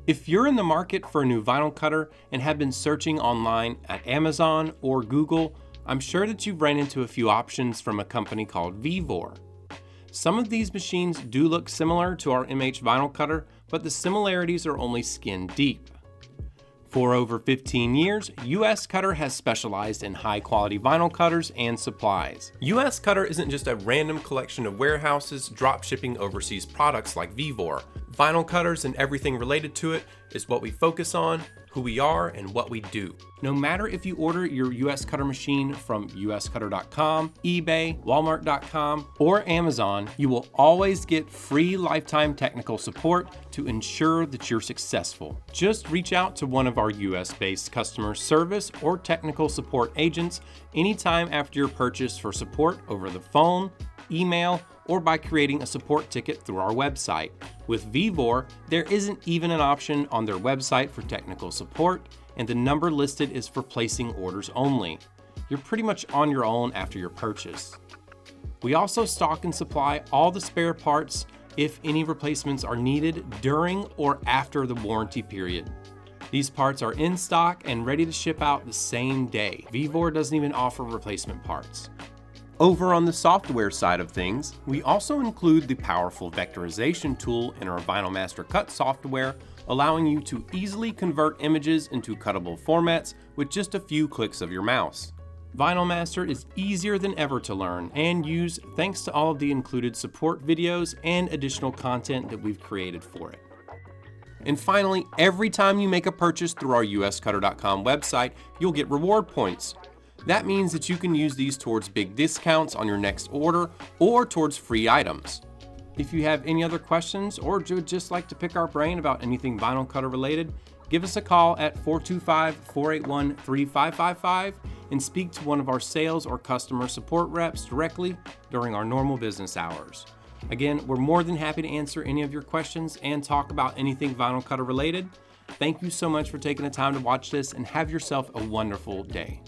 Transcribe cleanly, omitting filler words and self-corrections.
If you're in the market for a new vinyl cutter and have been searching online at Amazon or Google, I'm sure that you've ran into a few options from a company called Vevor. Some of these machines do look similar to our MH vinyl cutter, but the similarities are only skin deep. For over 15 years, USCutter has specialized in high-quality vinyl cutters and supplies. USCutter isn't just a random collection of warehouses drop shipping overseas products like Vevor. Vinyl cutters and everything related to it is what we focus on, who we are, and what we do. No matter if you order your USCutter machine from USCutter.com, eBay, Walmart.com, or Amazon, you will always get free lifetime technical support to ensure that you're successful. Just reach out to one of our US-based customer service or technical support agents anytime after your purchase for support over the phone, email, or by creating a support ticket through our website. With Vevor, there isn't even an option on their website for technical support, and the number listed is for placing orders only. You're pretty much on your own after your purchase. We also stock and supply all the spare parts if any replacements are needed during or after the warranty period. These parts are in stock and ready to ship out the same day. Vevor doesn't even offer replacement parts. Over on the software side of things, we also include the powerful vectorization tool in our Vinyl Master Cut software, allowing you to easily convert images into cuttable formats with just a few clicks of your mouse. Vinyl Master is easier than ever to learn and use thanks to all of the included support videos and additional content that we've created for it. And finally, every time you make a purchase through our USCutter.com website, you'll get reward points. That means that you can use these towards big discounts on your next order or towards free items. If you have any other questions or would just like to pick our brain about anything vinyl cutter related, give us a call at 425-481-3555 and speak to one of our sales or customer support reps directly during our normal business hours. Again, we're more than happy to answer any of your questions and talk about anything vinyl cutter related. Thank you so much for taking the time to watch this and have yourself a wonderful day.